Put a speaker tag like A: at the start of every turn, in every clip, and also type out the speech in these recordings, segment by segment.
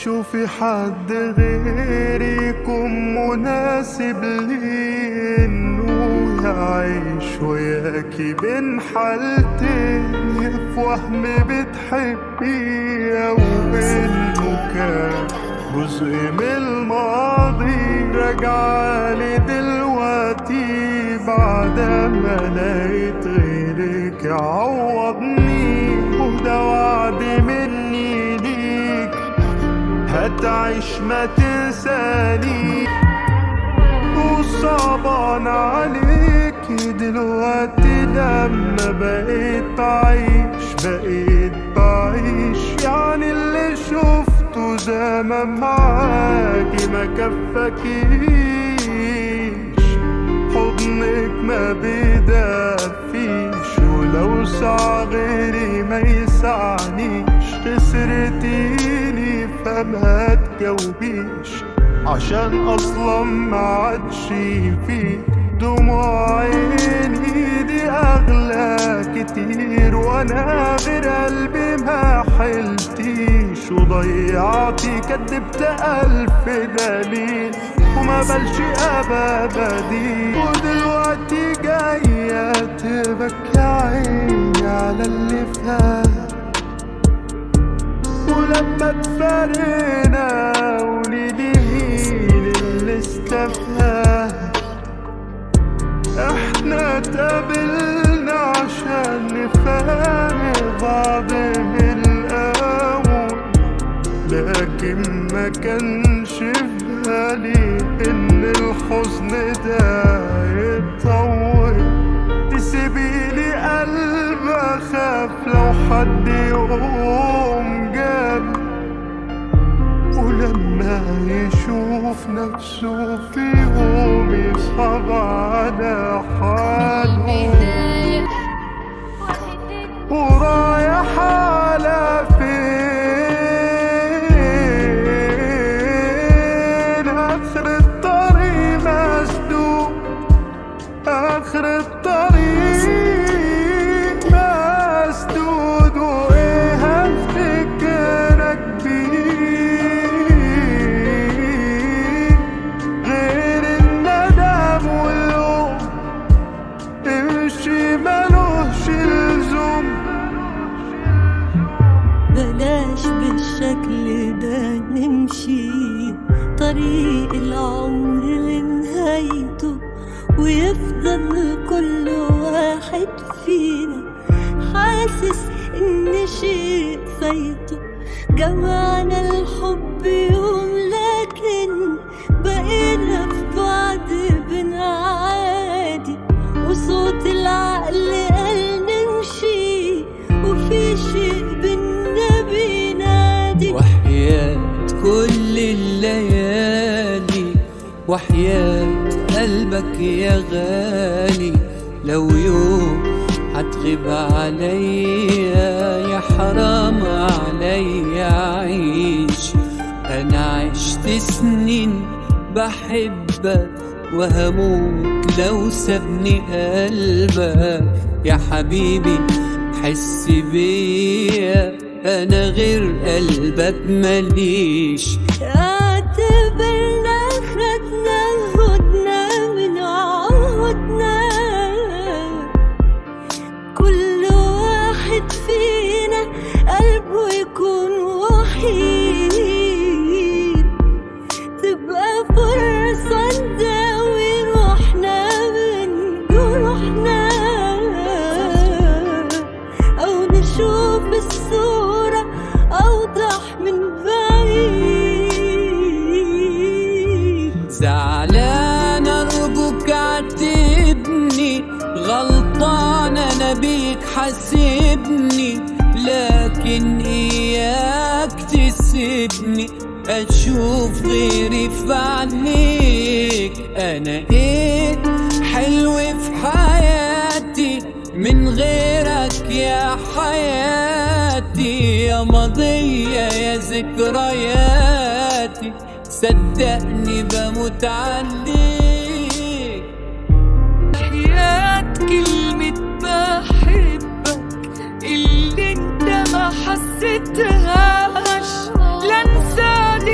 A: تشوفي حد غيري يكون مناسب لي انه يعيش وياكي بين حالتين، في وهم بتحبيه وانه كان جزء من الماضي راجعالي دلوقتي بعد ما لقيت غيرك يعوضني، وده وعد مني ليك هتعيش ما تنساني. وصعبان عليكي دلوقتي لما بقيت بعيش يعني اللي شفته زمان معاكي ما كفاكيش، حضنك ما بيدفيش ولو ساعة غيري ما يسعنيش، خسرتيني فما تجاوبيش عشان اصلا ما عادش فيك دموع عيني دي اغلى كتير، وانا غير قلبي ما حلتيش وضيعتي كدبت 1000 دليل وما بلش ابدي، ودلوقتي جاية تبكي عيني على اللي فات، ولما تفارقنا قولي لي مين اللي استفاد. احنا اتقابلنا عشان نفارق بعض من الاول، لكن ما كانش في بالي ان الحزن ده يطول، تسيبيلي قلب اخاف لو حد يقوم جاب، ولما يشوف نفسه في يوم يصعب على حاله ورايح على فين، آخر الطريق مسدود، آخر الطريق مسدود، وإيه هفتكرك بيه غير الندم واللوم، امشي ملوش لزوم.
B: بلاش بالشكل ده نمشي طريق العمر لنهايته، ويفضل كل واحد فينا حاسس ان شيء فايته، جمعنا الحب يوم لكن بقينا في بعض بنعادي، وصوت العقل قال نمشي وفي شيء بينا بينادي.
C: وحياة كل الليالي وحياة قلبك يا غالي، لو يوم هتغيب عليا يا حرام عليا عيش، انا عشت سنين بحبك وهموت لو سابني قلبك، يا حبيبي حس بيا انا غير قلبك ماليش.
B: اعتبرنا خدنا هدنا من عهدنا، كل واحد فينا قلبه يكون وحيد، تبقى فرصة نداوي روحنا من جروحنا، أو نشوف الصورة أوضح من بعيد.
C: زعلان أرجوك عاتبني، غلطان أنا بيك حاسبني، لكن إياك تسيبني أشوف غيري في عينيك. أنا إيه حلو في حياتي من غيرك يا حياتي، يا ماضية يا ذكرياتي صدقني بموت عليك.
D: حياة كلمة بحبك اللي انت ما حسيتهاش، لا انساك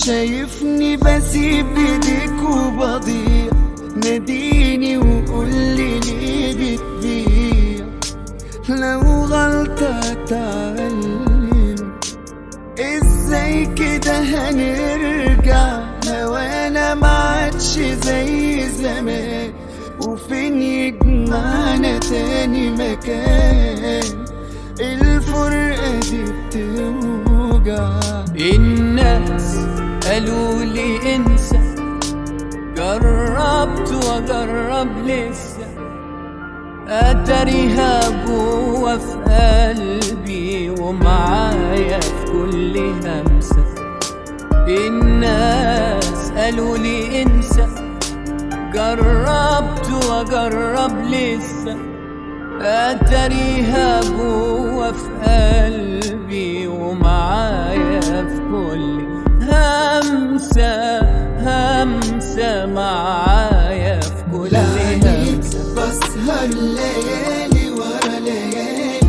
A: شايفني بسيب ايديك وبضيع، ناديني وقولي ليه بتبيع. لو غلطة اتعلم، ازاي كده هنرجع؟ هوانا معادش زي زمان، وفين يجمعنا تاني مكان؟ الفرقة دي بتوجع.
C: الناس قالوا لي انسى، جربت واجرب لسه، اتاريها جوا في قلبي ومعايا في كل همسة. الناس قالوا لي انسى، جربت واجرب لسه، اتاريها جوا في قلبي ومعايا في كل همسة. همسة معايا في كل همسة.
A: بسهر ليالي ورا ليالي،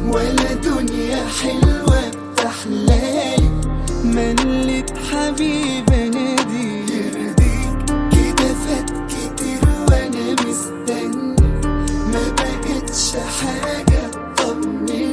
A: ولا دنيا حلوة بتحلالي. ملت حبيبي نادي يرضيك، كده فات كتير وانا مستني، ما بقتش حاجة تطمني،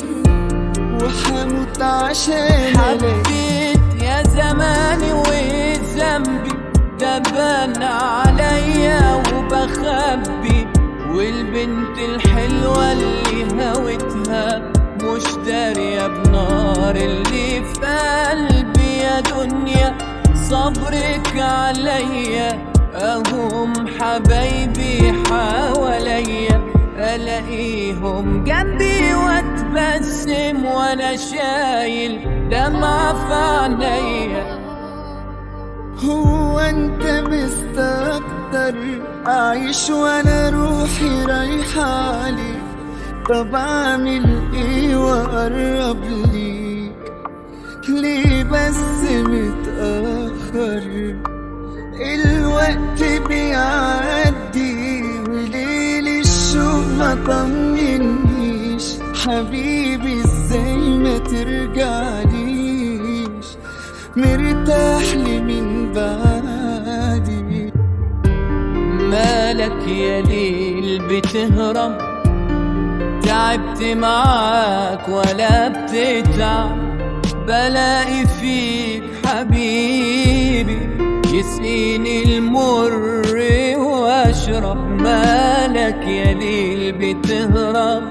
A: وحموت عشان
C: حبيت يا زماني وذنبي ده بان عليا وبخبي، والبنت الحلوة اللي هوتها مش دارية بنار اللي في قلبي. يا دنيا صبرك عليا، اهم حبايبي حواليا، الاقيهم جنبي واتبسم وانا شايل دمعة في عينيا.
A: هو انت مستكتر اعيش وانا روحي رايحة عليك؟ طب اعمل ايه واقرب ليك؟ ليه بس متأخر؟ الوقت بيعدي وليل الشوق ما طمنيش. حبيبي ازاي ما ترجعليش؟ مرتاح لي من بعدي.
C: مالك يا ليل بتهرب؟ تعبت معاك ولا بتتعب؟ بلاقي فيك حبيبي يسقيني المر واشرب. مالك يا ليل بتهرب؟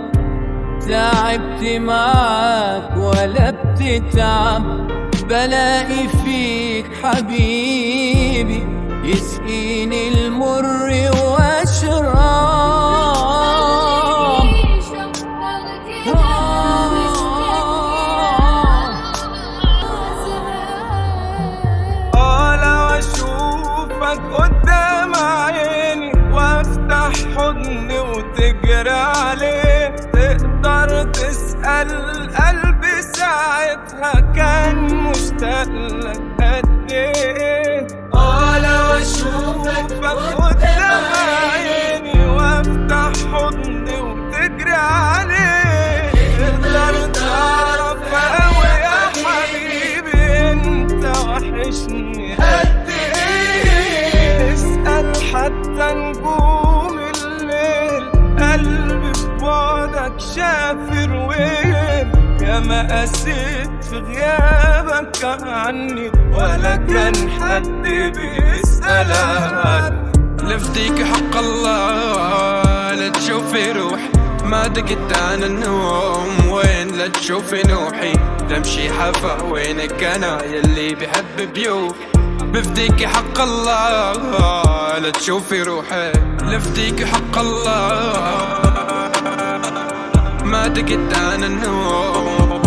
C: تعبت معاك ولا بتتعب؟ بلاقي فيك حبيبي يسقيني المر واشرب.
A: لو اشوفك قدام عيني وافتح حضني وتجري عليه، تقدر تسأل قلبي ساعتها كان مشتاق لك قد ايه. لو اشوفك قدام عيني وافتح حضني وتجري عليه، تقدر تعرف قوي يا حبيبي انت وحشني قد ايه. اسأل حتى نجوم الليل، قلبي في بعدك شافر وين. يا ما قسيت في غيابك عني، ولا كان حد بيسألك.
E: لفديك حق الله لا تشوفي روحي، ما دقت انا النوم وين لا تشوفي نوحي. تمشي حفا وينك انا يلي بحب بيوف. بفديك حق الله لا تشوفي روحي، لفديك حق الله ما دقت انا النوم.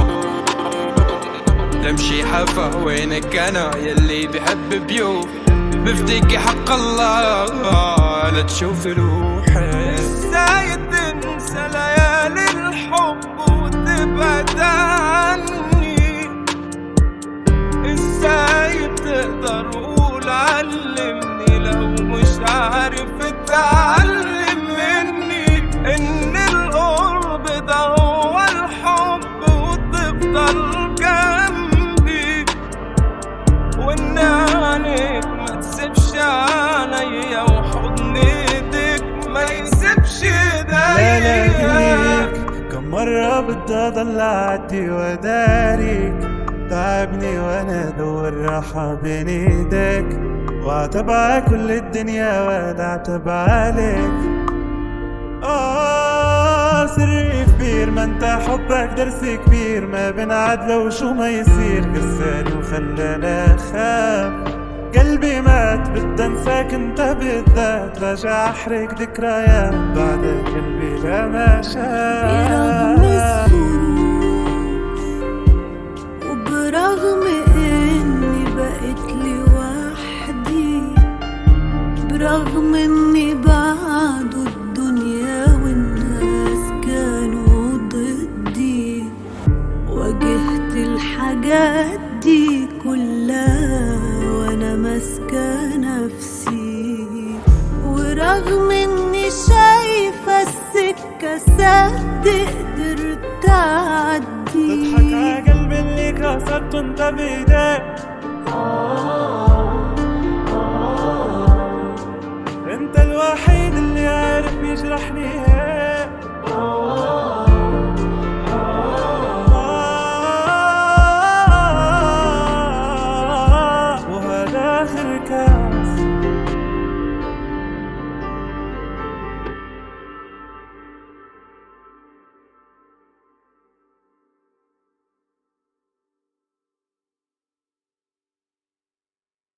E: تمشي حفا وينك انا يلي بحب بيوف. بفديك حق الله لا تشوفي روحي.
A: ازاي تنسى ليالي الحب وتبعد عني؟ ازاي تقدر قول علمني لو مش عارف تتعلم مني ان القرب ده هو الحب وتفضل جنبي، وان
F: بدي اضل اعدي وداريك، تعبني وانا ادور راحة بين ايديك، واعتبع كل الدنيا وادعتب عليك. سري كبير ما انت حبك درس كبير، ما بنعد لو شو ما يصير، قساني وخلاني اخاف. قلبي مات بدي انساك انت بالذات، راجع احرق ذكريات بعد قلبي لا ما
B: برغم
F: شاف.
B: الظروف وبرغم اني بقيت لوحدي، برغم اني بعد الدنيا والناس كانوا ضدي، واجهت الحاجات دي كلها وانا ماسكة نفسي، ورغم اني شايفة السكة سد قدرت اعدي.
F: تضحك ع قلبي اللي كسرته انت بايديك، انت الوحيد اللي عارف يجرحني هيك.